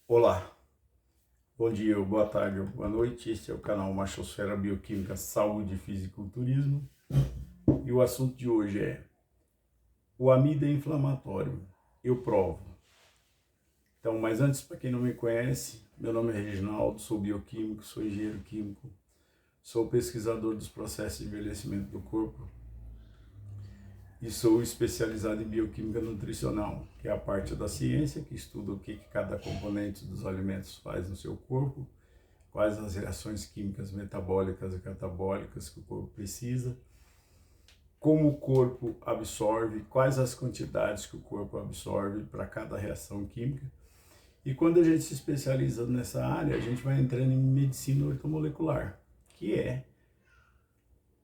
Olá, bom dia, boa tarde, boa noite. Este é o canal Machosfera Bioquímica, Saúde, Fisiculturismo. E o assunto de hoje é: o amido é inflamatório, eu provo. Então, mas antes, para quem não me conhece, meu nome é Reginaldo, sou bioquímico, sou engenheiro químico, sou pesquisador dos processos de envelhecimento do corpo e sou especializado em bioquímica nutricional, que é a parte da ciência que estuda o que cada componente dos alimentos faz no seu corpo, quais as reações químicas metabólicas e catabólicas que o corpo precisa, como o corpo absorve, quais as quantidades que o corpo absorve para cada reação química. E quando a gente se especializa nessa área, a gente vai entrando em medicina ortomolecular, que é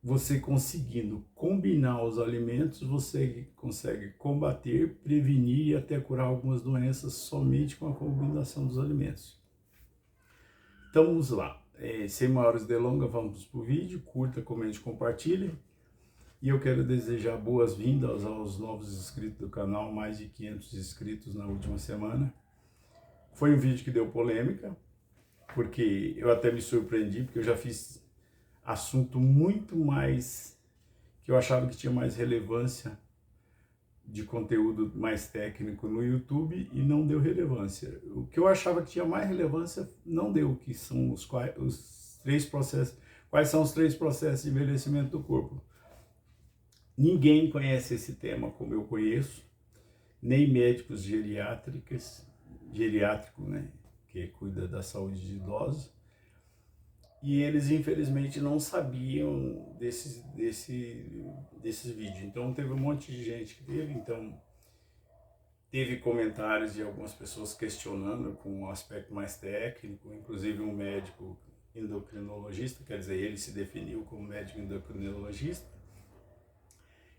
você conseguindo combinar os alimentos, você consegue combater, prevenir e até curar algumas doenças somente com a combinação dos alimentos. Então vamos lá, sem maiores delongas, vamos para o vídeo, curta, comente, compartilhe. E eu quero desejar boas-vindas aos novos inscritos do canal, mais de 500 inscritos na última semana. Foi um vídeo que deu polêmica, porque eu até me surpreendi, porque eu já fiz assunto muito mais, que eu achava que tinha mais relevância, de conteúdo mais técnico no YouTube, e não deu relevância. O que eu achava que tinha mais relevância não deu, que são os três processos. Quais são os três processos de envelhecimento do corpo? Ninguém conhece esse tema como eu conheço, nem médicos geriátricos, né, que cuida da saúde de idosos, e eles infelizmente não sabiam desses vídeos. Então teve um monte de gente que teve comentários de algumas pessoas questionando com um aspecto mais técnico, inclusive um médico endocrinologista, quer dizer, ele se definiu como médico endocrinologista.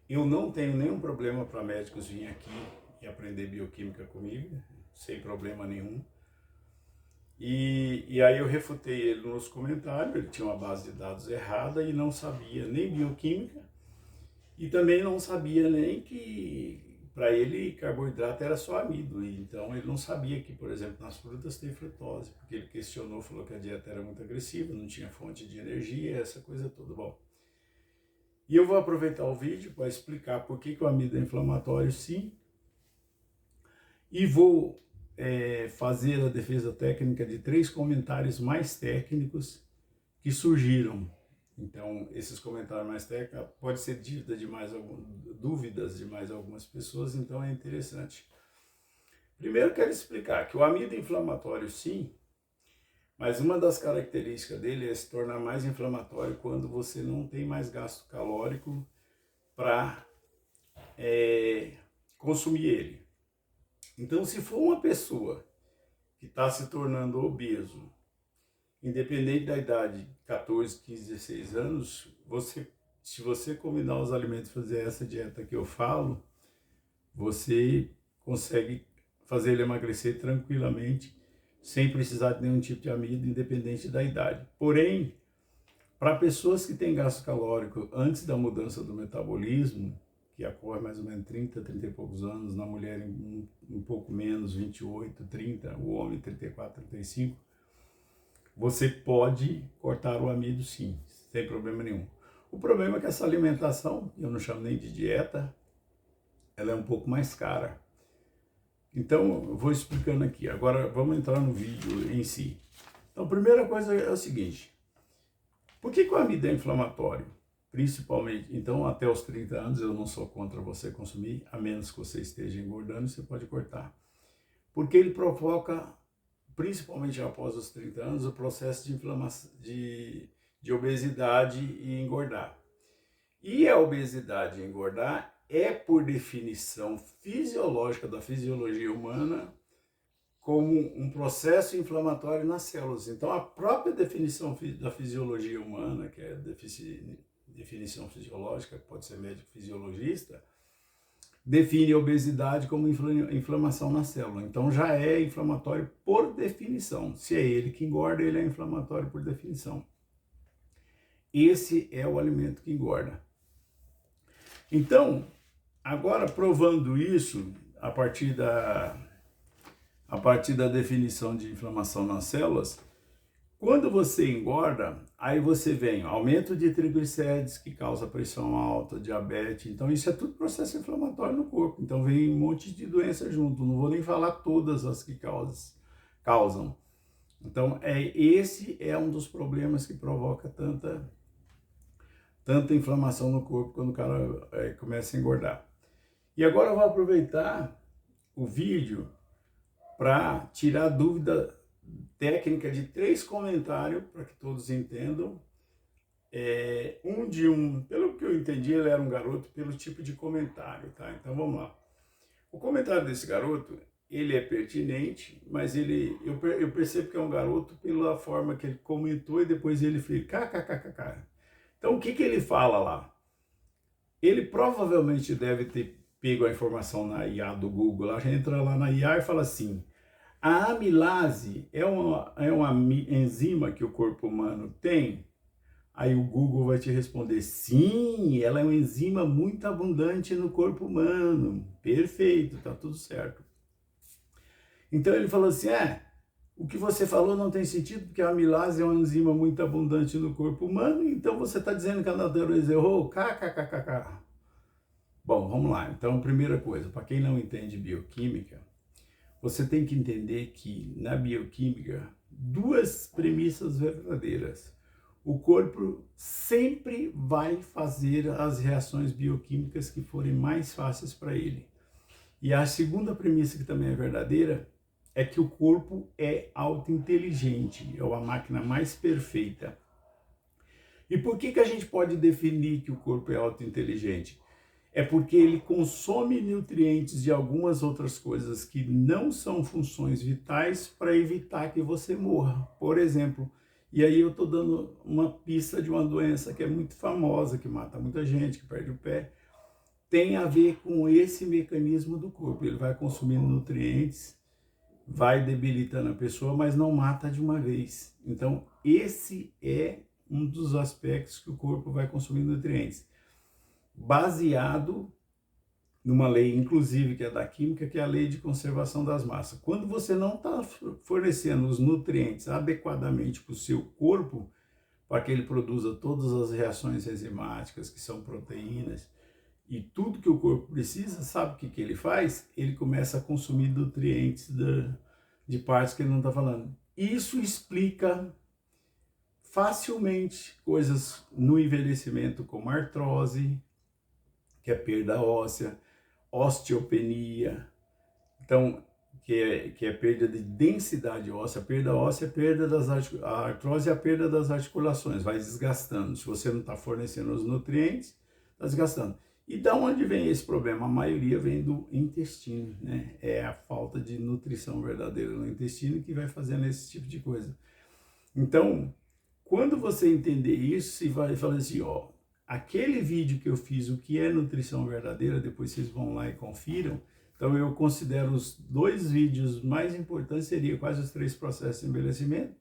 Eu não tenho nenhum problema para médicos virem aqui e aprender bioquímica comigo, sem problema nenhum. E aí eu refutei ele nos comentários, ele tinha uma base de dados errada e não sabia nem bioquímica, e também não sabia nem que para ele carboidrato era só amido. Então ele não sabia que, por exemplo, nas frutas tem frutose, porque ele questionou, falou que a dieta era muito agressiva, não tinha fonte de energia, essa coisa toda. Bom, e eu vou aproveitar o vídeo para explicar por que o amido é inflamatório, sim, e vou fazer a defesa técnica de 3 comentários mais técnicos que surgiram. Então, esses comentários mais técnicos pode ser dúvidas de mais algumas pessoas, então é interessante. Primeiro, quero explicar que o amido é inflamatório, sim, mas uma das características dele é se tornar mais inflamatório quando você não tem mais gasto calórico para consumir ele. Então, se for uma pessoa que está se tornando obeso, independente da idade, 14, 15, 16 anos, se você combinar os alimentos e fazer essa dieta que eu falo, você consegue fazer ele emagrecer tranquilamente, sem precisar de nenhum tipo de amido, independente da idade. Porém, para pessoas que têm gasto calórico antes da mudança do metabolismo, que ocorre mais ou menos 30 e poucos anos, na mulher um pouco menos, 28, 30, o homem 34, 35, você pode cortar o amido sim, sem problema nenhum. O problema é que essa alimentação, eu não chamo nem de dieta, ela é um pouco mais cara. Então, eu vou explicando aqui. Agora, vamos entrar no vídeo em si. Então, a primeira coisa é o seguinte: por que o amido é inflamatório? Principalmente, então, até os 30 anos, eu não sou contra você consumir, a menos que você esteja engordando, você pode cortar. Porque ele provoca, principalmente após os 30 anos, o processo de inflamação, de obesidade e engordar. E a obesidade e engordar é, por definição fisiológica da fisiologia humana, como um processo inflamatório nas células. Então, a própria definição da fisiologia humana, que é definição fisiológica, pode ser médico fisiologista, define a obesidade como inflamação na célula. Então, já é inflamatório por definição. Se é ele que engorda, ele é inflamatório por definição. Esse é o alimento que engorda. Então, agora provando isso, a partir partir da definição de inflamação nas células, quando você engorda, aí você vem aumento de triglicérides, que causa pressão alta, diabetes. Então, isso é tudo processo inflamatório no corpo. Então, vem um monte de doença junto. Não vou nem falar todas as que causam. Então, esse é um dos problemas que provoca tanta inflamação no corpo quando o cara começa a engordar. E agora eu vou aproveitar o vídeo para tirar dúvida técnica de 3 comentários, para que todos entendam. Pelo que eu entendi, ele era um garoto pelo tipo de comentário, tá? Então vamos lá. O comentário desse garoto, ele é pertinente, mas eu percebo que é um garoto pela forma que ele comentou e depois ele fez kkkk. Então o que ele fala lá? Ele provavelmente deve ter pego a informação na IA do Google. A gente entra lá na IA e fala assim: a amilase é uma enzima que o corpo humano tem? Aí o Google vai te responder: sim, ela é uma enzima muito abundante no corpo humano. Perfeito, tá tudo certo. Então ele falou assim: o que você falou não tem sentido, porque a amilase é uma enzima muito abundante no corpo humano, então você está dizendo que a natureza errou? Kkkk. Bom, vamos lá. Então, primeira coisa, para quem não entende bioquímica, você tem que entender que na bioquímica, 2 premissas verdadeiras. O corpo sempre vai fazer as reações bioquímicas que forem mais fáceis para ele. E a segunda premissa, que também é verdadeira, é que o corpo é autointeligente, é uma máquina mais perfeita. E por que a gente pode definir que o corpo é autointeligente? É porque ele consome nutrientes de algumas outras coisas que não são funções vitais para evitar que você morra. Por exemplo, e aí eu estou dando uma pista de uma doença que é muito famosa, que mata muita gente, que perde o pé, tem a ver com esse mecanismo do corpo. Ele vai consumindo nutrientes, vai debilitando a pessoa, mas não mata de uma vez. Então, esse é um dos aspectos que o corpo vai consumindo nutrientes, baseado numa lei, inclusive, que é da química, que é a lei de conservação das massas. Quando você não está fornecendo os nutrientes adequadamente para o seu corpo, para que ele produza todas as reações enzimáticas, que são proteínas, e tudo que o corpo precisa, sabe o que ele faz? Ele começa a consumir nutrientes de partes que ele não está falando. Isso explica facilmente coisas no envelhecimento, como artrose, que é perda óssea, osteopenia, então, que é perda de densidade óssea. A perda óssea é perda a artrose é a perda das articulações, vai desgastando. Se você não está fornecendo os nutrientes, está desgastando. E da onde vem esse problema? A maioria vem do intestino, né? É a falta de nutrição verdadeira no intestino que vai fazendo esse tipo de coisa. Então, quando você entender isso, você vai falar assim, aquele vídeo que eu fiz, o que é nutrição verdadeira, depois vocês vão lá e confiram. Então eu considero os 2 vídeos mais importantes, seriam quase os 3 processos de envelhecimento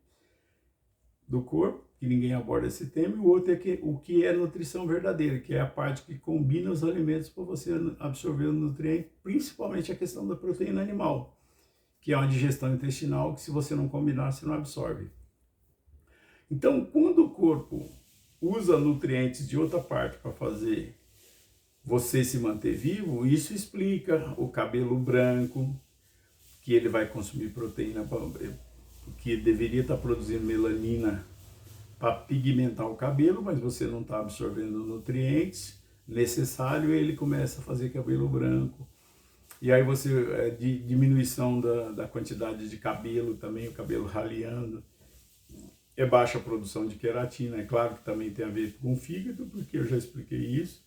do corpo, que ninguém aborda esse tema, e o outro é o que é nutrição verdadeira, que é a parte que combina os alimentos para você absorver o nutriente, principalmente a questão da proteína animal, que é uma digestão intestinal que, se você não combinar, você não absorve. Então, quando o corpo usa nutrientes de outra parte para fazer você se manter vivo, isso explica o cabelo branco, que ele vai consumir proteína, que deveria estar produzindo melanina para pigmentar o cabelo, mas você não está absorvendo nutrientes necessários, e ele começa a fazer cabelo branco. E aí você, diminuição da quantidade de cabelo também, o cabelo raleando. É baixa a produção de queratina, é claro que também tem a ver com o fígado, porque eu já expliquei isso,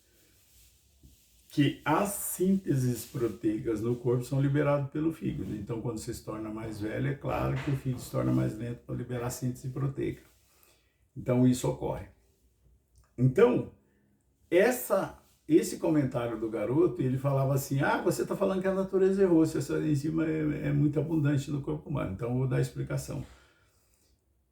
que as sínteses proteicas no corpo são liberadas pelo fígado. Então, quando você se torna mais velho, é claro que o fígado se torna mais lento para liberar a síntese proteica. Então, isso ocorre. Então, esse comentário do garoto, ele falava assim, você está falando que a natureza errou, se essa enzima é muito abundante no corpo humano. Então, eu vou dar a explicação.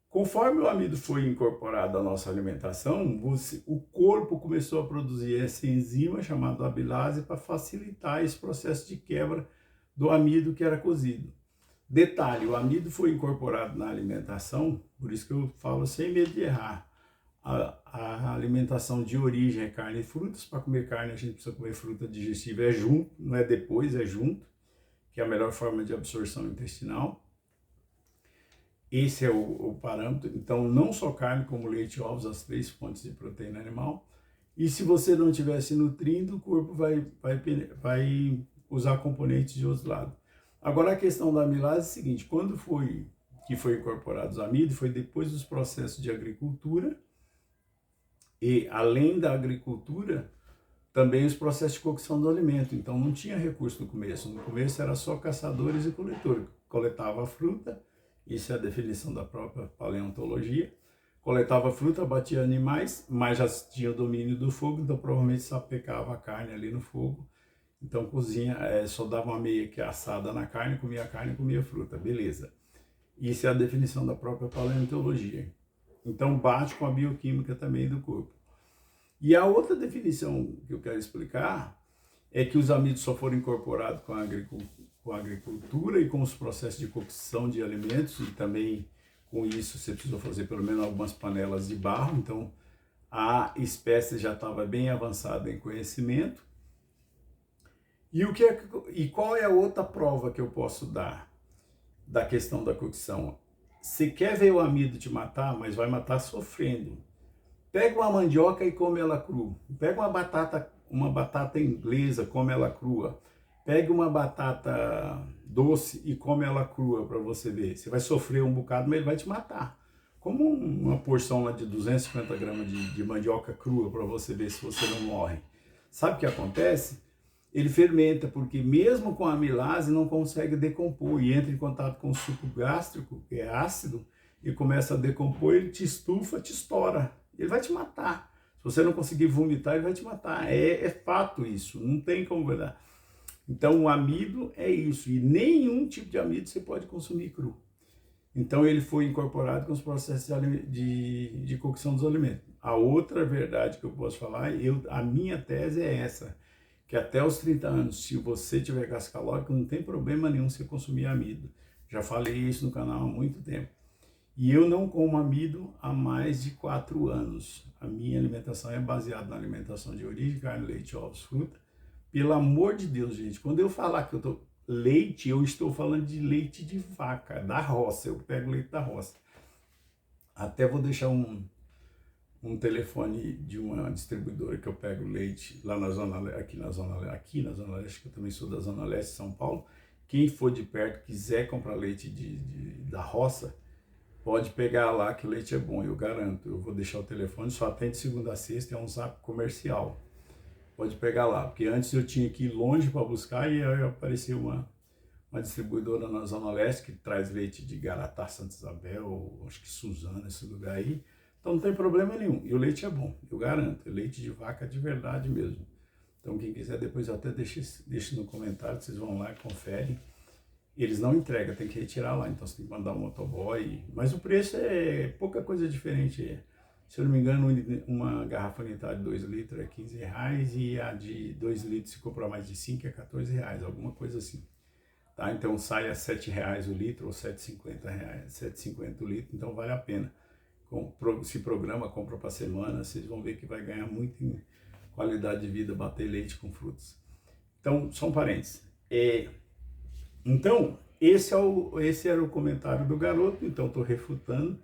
Conforme o amido foi incorporado à nossa alimentação, o corpo começou a produzir essa enzima chamada amilase para facilitar esse processo de quebra do amido que era cozido. Detalhe, o amido foi incorporado na alimentação, por isso que eu falo sem medo de errar. A alimentação de origem é carne e frutas. Para comer carne, a gente precisa comer fruta digestível, é junto, não é depois, é junto, que é a melhor forma de absorção intestinal. Esse é o parâmetro. Então, não só carne, como leite e ovos, as 3 fontes de proteína animal. E se você não estiver se nutrindo, o corpo vai usar componentes de outros lados. Agora, a questão da amilase é a seguinte: quando foi incorporado os amidos, foi depois dos processos de agricultura, e além da agricultura, também os processos de cocção do alimento. Então, não tinha recurso no começo. No começo era só caçadores e coletores. Coletava a fruta, isso é a definição da própria paleontologia. Coletava fruta, batia animais, mas já tinha o domínio do fogo, então provavelmente sapecava a carne ali no fogo. Então cozinha, só dava uma meia que assada na carne, comia fruta, beleza. Isso é a definição da própria paleontologia. Então bate com a bioquímica também do corpo. E a outra definição que eu quero explicar é que os amidos só foram incorporados com a agricultura e com os processos de cocção de alimentos, e também com isso você precisou fazer pelo menos algumas panelas de barro, então a espécie já estava bem avançada em conhecimento. E qual é a outra prova que eu posso dar da questão da cocção? Você quer ver o amido te matar, mas vai matar sofrendo. Pega uma mandioca e come ela crua. Pega uma batata inglesa, come ela crua. Pega uma batata doce e come ela crua para você ver. Você vai sofrer um bocado, mas ele vai te matar. Como uma porção lá de 250 gramas de mandioca crua para você ver se você não morre. Sabe o que acontece? Ele fermenta, porque mesmo com a amilase não consegue decompor e entra em contato com o suco gástrico, que é ácido, e começa a decompor, ele te estufa, te estoura. Ele vai te matar. Se você não conseguir vomitar, ele vai te matar. É fato isso, não tem como verdade. Então o amido é isso, e nenhum tipo de amido você pode consumir cru. Então ele foi incorporado com os processos de cocção dos alimentos. A outra verdade que eu posso falar, a minha tese é essa, que até os 30 anos, se você tiver gás calórico, não tem problema nenhum você consumir amido. Já falei isso no canal há muito tempo. E eu não como amido há mais de 4 anos. A minha alimentação é baseada na alimentação de origem, carne, leite, ovos, fruta. Pelo amor de Deus, gente, quando eu falar que eu tô leite, eu estou falando de leite de vaca, da roça. Eu pego leite da roça. Até vou deixar um telefone de uma distribuidora que eu pego leite lá na zona, aqui na zona leste, que eu também sou da zona leste de São Paulo. Quem for de perto, quiser comprar leite da roça, pode pegar lá que o leite é bom, eu garanto. Eu vou deixar o telefone, só atende segunda a sexta, é um zap comercial. Pode pegar lá, porque antes eu tinha que ir longe para buscar e aí apareceu uma distribuidora na Zona Leste que traz leite de Garatá, Santa Isabel, acho que Suzano, esse lugar aí. Então não tem problema nenhum. E o leite é bom, eu garanto. É leite de vaca de verdade mesmo. Então quem quiser depois eu até deixo no comentário, vocês vão lá e conferem. Eles não entregam, tem que retirar lá, então você tem que mandar um motoboy. Mas o preço é pouca coisa diferente. Se eu não me engano, uma garrafa unitária de 2 litros é R$15 e a de 2 litros, se comprar mais de 5, é R$14, alguma coisa assim. Tá? Então sai a R$7 o litro ou R$7,50, R$7,50 o litro, então vale a pena. Se programa, compra para semana, vocês vão ver que vai ganhar muito em qualidade de vida, bater leite com frutas. Então, são parentes. Então, esse era o comentário do garoto, então estou refutando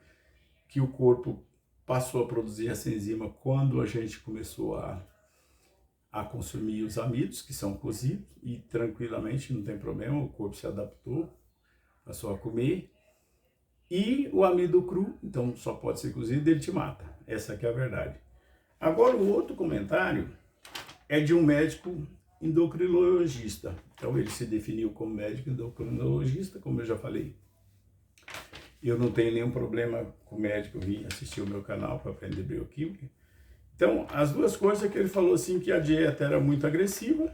que o corpo passou a produzir essa enzima quando a gente começou a consumir os amidos, que são cozidos, e tranquilamente, não tem problema, o corpo se adaptou, passou a comer. E o amido cru, então só pode ser cozido, ele te mata. Essa aqui é a verdade. Agora, o outro comentário é de um médico endocrinologista. Então, ele se definiu como médico endocrinologista, como eu já falei. Eu não tenho nenhum problema com o médico vir assistir o meu canal para aprender bioquímica. Então, as duas coisas é que ele falou assim, que a dieta era muito agressiva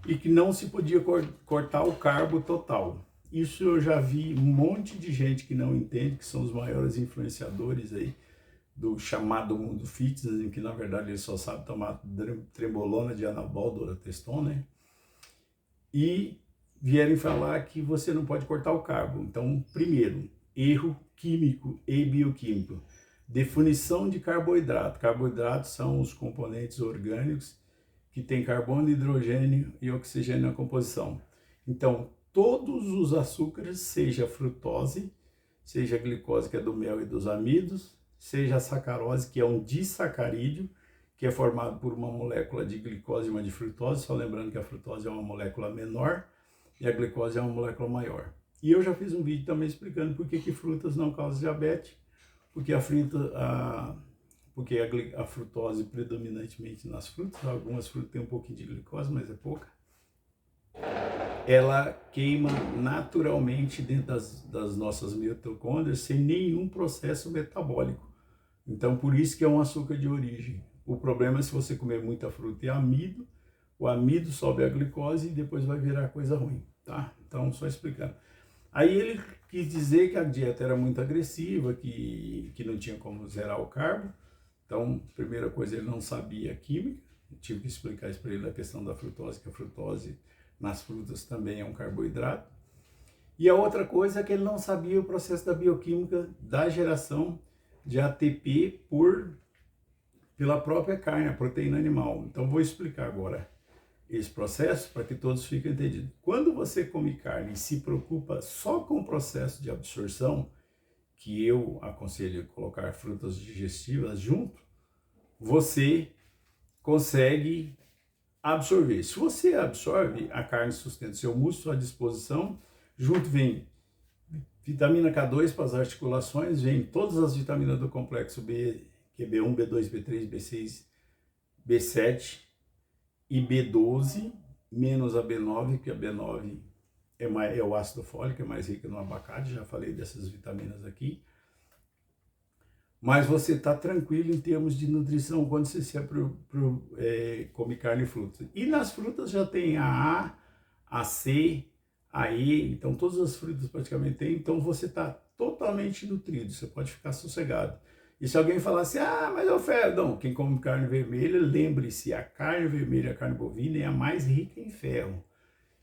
e que não se podia cortar o carbo total. Isso eu já vi um monte de gente que não entende, que são os maiores influenciadores aí do chamado mundo fitness, em que na verdade eles só sabem tomar trembolona de anabol, durateston, né? E vierem falar que você não pode cortar o carbo. Então, primeiro, erro químico e bioquímico. Definição de carboidrato. Carboidratos são os componentes orgânicos que têm carbono, hidrogênio e oxigênio na composição. Então, todos os açúcares, seja a frutose, seja a glicose, que é do mel e dos amidos, seja a sacarose, que é um disacarídeo, que é formado por uma molécula de glicose e uma de frutose, só lembrando que a frutose é uma molécula menor e a glicose é uma molécula maior. E eu já fiz um vídeo também explicando por que frutas não causam diabetes, porque a frutose predominantemente nas frutas, algumas frutas têm um pouquinho de glicose, mas é pouca, ela queima naturalmente dentro das nossas mitocôndrias sem nenhum processo metabólico. Então, por isso que é um açúcar de origem. O problema é se você comer muita fruta e amido, o amido sobe a glicose e depois vai virar coisa ruim, tá? Então, só explicando. Aí ele quis dizer que a dieta era muito agressiva, que não tinha como zerar o carbo. Então, primeira coisa, ele não sabia química. Eu tive que explicar isso para ele, a questão da frutose, que a frutose nas frutas também é um carboidrato. E a outra coisa é que ele não sabia o processo da bioquímica da geração de ATP pela própria carne, a proteína animal. Então, vou explicar agora esse processo para que todos fiquem entendidos. Quando você come carne e se preocupa só com o processo de absorção, que eu aconselho colocar frutas digestivas junto, você consegue absorver. Se você absorve, a carne sustenta seu músculo à disposição, junto vem vitamina K2 para as articulações, vem todas as vitaminas do complexo B, que é B1, B2, B3, B6, B7 e B12, menos a B9, que a B9 é o ácido fólico, é mais rico no abacate, já falei dessas vitaminas aqui. Mas você está tranquilo em termos de nutrição quando você come carne e frutas. E nas frutas já tem a C, a E, então todas as frutas praticamente tem, então você está totalmente nutrido, você pode ficar sossegado. E se alguém falar assim, mas é o ferro, não, quem come carne vermelha, lembre-se, a carne vermelha, a carne bovina é a mais rica em ferro.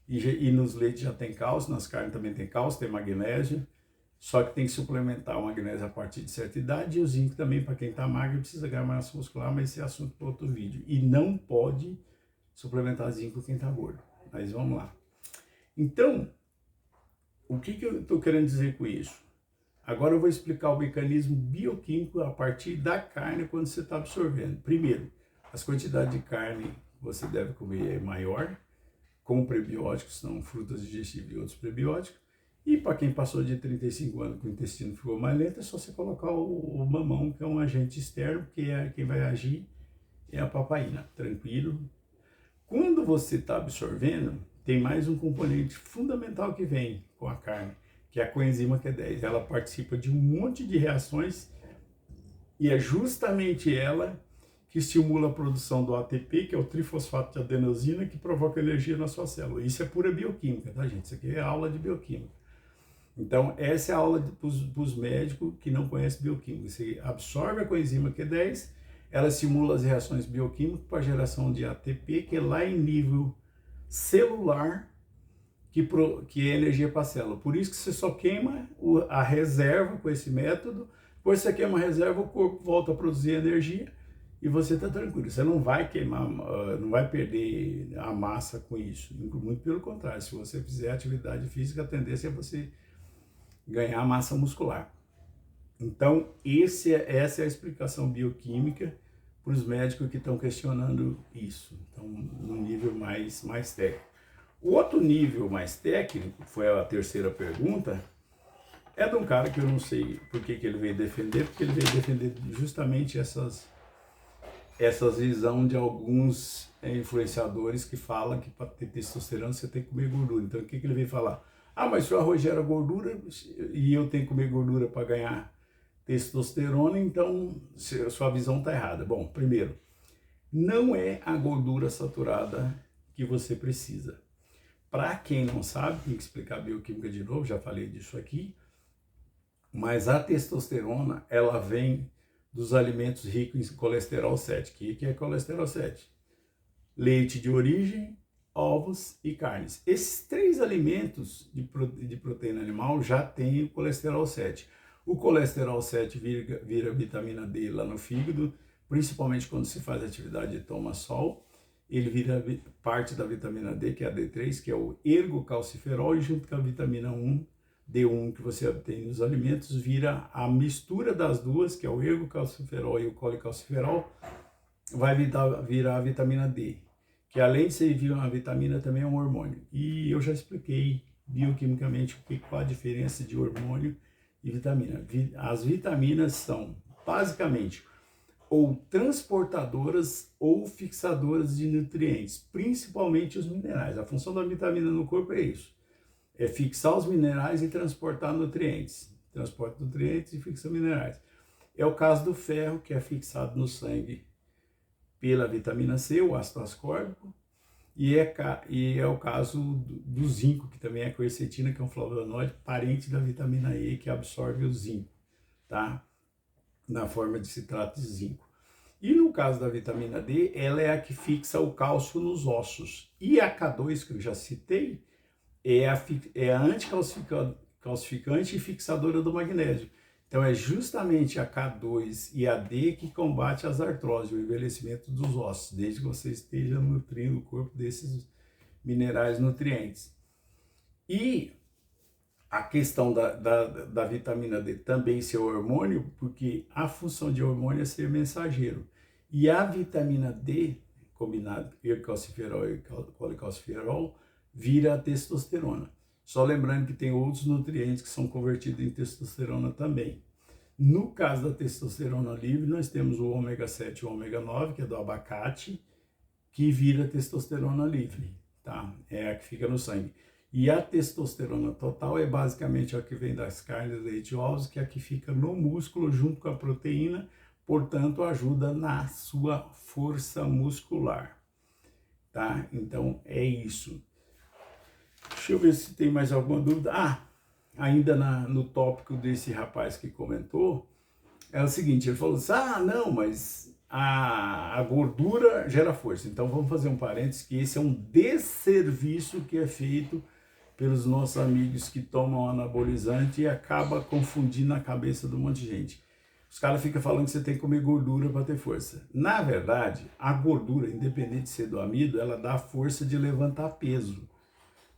E nos leites já tem cálcio, nas carnes também tem cálcio, tem magnésio, só que tem que suplementar o magnésio a partir de certa idade, e o zinco também, para quem está magro, precisa ganhar massa muscular, mas esse é assunto para outro vídeo. E não pode suplementar zinco quem está gordo. Mas vamos lá. Então, o que eu estou querendo dizer com isso? Agora eu vou explicar o mecanismo bioquímico a partir da carne quando você está absorvendo. Primeiro, as quantidades de carne que você deve comer é maior, com prebióticos, são frutas digestivas e outros prebióticos. E para quem passou de 35 anos com o intestino ficou mais lento, é só você colocar o mamão, que é um agente externo, porque quem vai agir é a papaina, tranquilo. Quando você está absorvendo, tem mais um componente fundamental que vem com a carne, que é a coenzima Q10. Ela participa de um monte de reações e é justamente ela que estimula a produção do ATP, que é o trifosfato de adenosina, que provoca energia na sua célula. Isso é pura bioquímica, tá, gente? Isso aqui é aula de bioquímica. Então, essa é a aula para os médicos que não conhecem bioquímica. Você absorve a coenzima Q10, ela estimula as reações bioquímicas para a geração de ATP, que é lá em nível celular, que é energia para a célula. Por isso que você só queima a reserva com esse método, depois você queima a reserva, o corpo volta a produzir energia e você está tranquilo. Você não vai queimar, não vai perder a massa com isso. Muito pelo contrário, se você fizer atividade física, a tendência é você ganhar massa muscular. Então, essa é a explicação bioquímica para os médicos que estão questionando isso. Então, num nível mais técnico. O outro nível mais técnico, foi a terceira pergunta, é de um cara que eu não sei por que ele veio defender, porque ele veio defender justamente essas visões de alguns influenciadores que falam que para ter testosterona você tem que comer gordura. Então, o que ele veio falar? Mas se o arroz gera gordura e eu tenho que comer gordura para ganhar testosterona, então sua visão está errada. Bom, primeiro, não é a gordura saturada que você precisa. Para quem não sabe, tem que explicar a bioquímica de novo, já falei disso aqui, mas a testosterona, ela vem dos alimentos ricos em colesterol 7. O que é colesterol 7? Leite de origem, ovos e carnes. Esses 3 alimentos de proteína animal já tem o colesterol 7. O colesterol 7 vira vitamina D lá no fígado, principalmente quando se faz atividade e toma sol. Ele vira parte da vitamina D, que é a D3, que é o ergocalciferol, e junto com a vitamina 1, D1, que você obtém nos alimentos, vira a mistura das duas, que é o ergocalciferol e o colecalciferol, vai virar a vitamina D, que além de ser uma vitamina, também é um hormônio. E eu já expliquei bioquimicamente qual a diferença de hormônio e vitamina. As vitaminas são, basicamente, ou transportadoras ou fixadoras de nutrientes, principalmente os minerais. A função da vitamina no corpo é isso, é fixar os minerais e transportar nutrientes. Transporta nutrientes e fixa minerais. É o caso do ferro, que é fixado no sangue pela vitamina C, o ácido ascórbico, e é o caso do zinco, que também é a quercetina, que é um flavonoide, parente da vitamina E, que absorve o zinco, tá? Na forma de citrato de zinco. E no caso da vitamina D, ela é a que fixa o cálcio nos ossos. E a K2, que eu já citei, é a anticalcificante e fixadora do magnésio. Então é justamente a K2 e a D que combate as artroses, o envelhecimento dos ossos, desde que você esteja nutrindo o corpo desses minerais nutrientes. E a questão da vitamina D também ser hormônio, porque a função de hormônio é ser mensageiro. E a vitamina D, combinado ergocalciferol e colecalciferol, vira a testosterona. Só lembrando que tem outros nutrientes que são convertidos em testosterona também. No caso da testosterona livre, nós temos o ômega 7 e o ômega 9, que é do abacate, que vira testosterona livre, tá? É a que fica no sangue. E a testosterona total é basicamente a que vem das carnes, leite e ovos, que é a que fica no músculo junto com a proteína, portanto ajuda na sua força muscular, tá? Então é isso. Deixa eu ver se tem mais alguma dúvida. Ainda no tópico desse rapaz que comentou, é o seguinte, ele falou assim, não, mas a gordura gera força. Então vamos fazer um parênteses, que esse é um desserviço que é feito pelos nossos amigos que tomam anabolizante e acaba confundindo a cabeça de um monte de gente. Os caras ficam falando que você tem que comer gordura para ter força. Na verdade, a gordura, independente de ser do amido, ela dá força de levantar peso,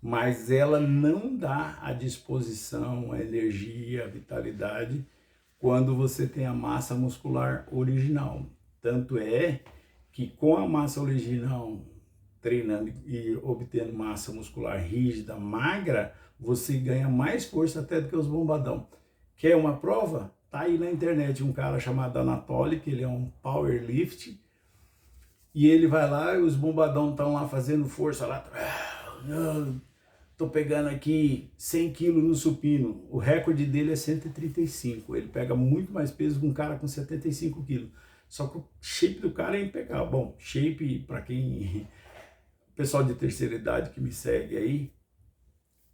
mas ela não dá a disposição, a energia, a vitalidade quando você tem a massa muscular original. Tanto é que com a massa original, treinando e obtendo massa muscular rígida, magra, você ganha mais força até do que os bombadão. Quer uma prova? Tá aí na internet um cara chamado Anatoly, que ele é um powerlift, e ele vai lá e os bombadão estão lá fazendo força lá. Tô pegando aqui 100 quilos no supino. O recorde dele é 135. Ele pega muito mais peso que um cara com 75 quilos. Só que o shape do cara é impecável. Bom, shape, para quem... pessoal de terceira idade que me segue aí,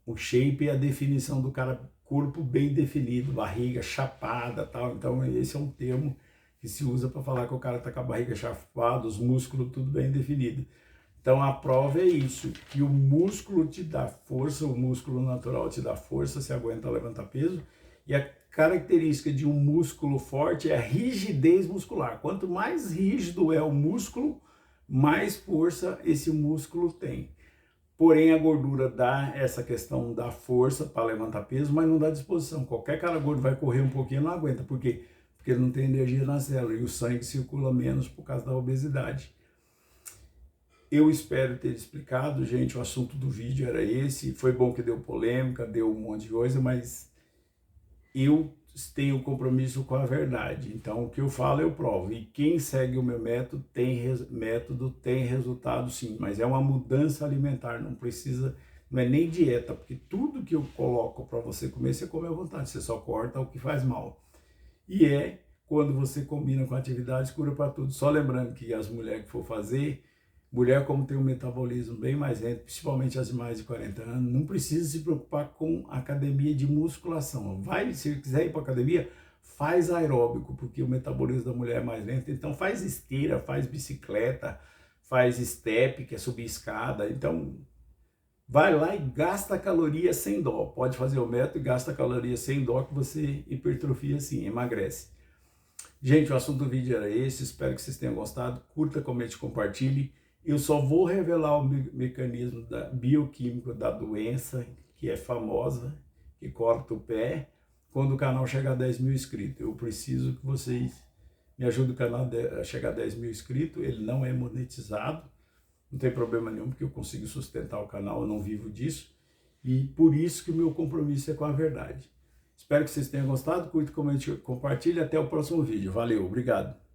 o shape é a definição do cara, corpo bem definido, barriga chapada, tal. Então esse é um termo que se usa para falar que o cara tá com a barriga chapada, os músculos tudo bem definido. Então a prova é isso, que o músculo te dá força, o músculo natural te dá força, se aguenta levantar peso, e a característica de um músculo forte é a rigidez muscular. Quanto mais rígido é o músculo, mais força esse músculo tem. Porém, a gordura dá essa questão da força para levantar peso, mas não dá disposição. Qualquer cara gordo vai correr um pouquinho e não aguenta. Por quê? Porque ele não tem energia na célula e o sangue circula menos por causa da obesidade. Eu espero ter explicado, gente, o assunto do vídeo era esse. Foi bom que deu polêmica, deu um monte de coisa, mas eu tenho compromisso com a verdade. Então, o que eu falo, eu provo. E quem segue o meu método tem resultado sim, mas é uma mudança alimentar, não é nem dieta, porque tudo que eu coloco para você comer, você come à vontade, você só corta o que faz mal. E é quando você combina com atividades, cura para tudo. Só lembrando que as mulheres que for fazer, mulher como tem um metabolismo bem mais lento, principalmente as de mais de 40 anos, não precisa se preocupar com academia de musculação. Se quiser ir para academia, faz aeróbico, porque o metabolismo da mulher é mais lento. Então faz esteira, faz bicicleta, faz step, quer subir escada. Então, vai lá e gasta caloria sem dó. Pode fazer o método e gasta caloria sem dó que você hipertrofia sim, emagrece. Gente, o assunto do vídeo era esse. Espero que vocês tenham gostado. Curta, comente, compartilhe. Eu só vou revelar o mecanismo bioquímico da doença, que é famosa, que corta o pé, quando o canal chegar a 10 mil inscritos. Eu preciso que vocês me ajudem o canal a chegar a 10 mil inscritos. Ele não é monetizado, não tem problema nenhum, porque eu consigo sustentar o canal, eu não vivo disso. E por isso que o meu compromisso é com a verdade. Espero que vocês tenham gostado. Curte, comente, compartilhe. Até o próximo vídeo. Valeu, obrigado.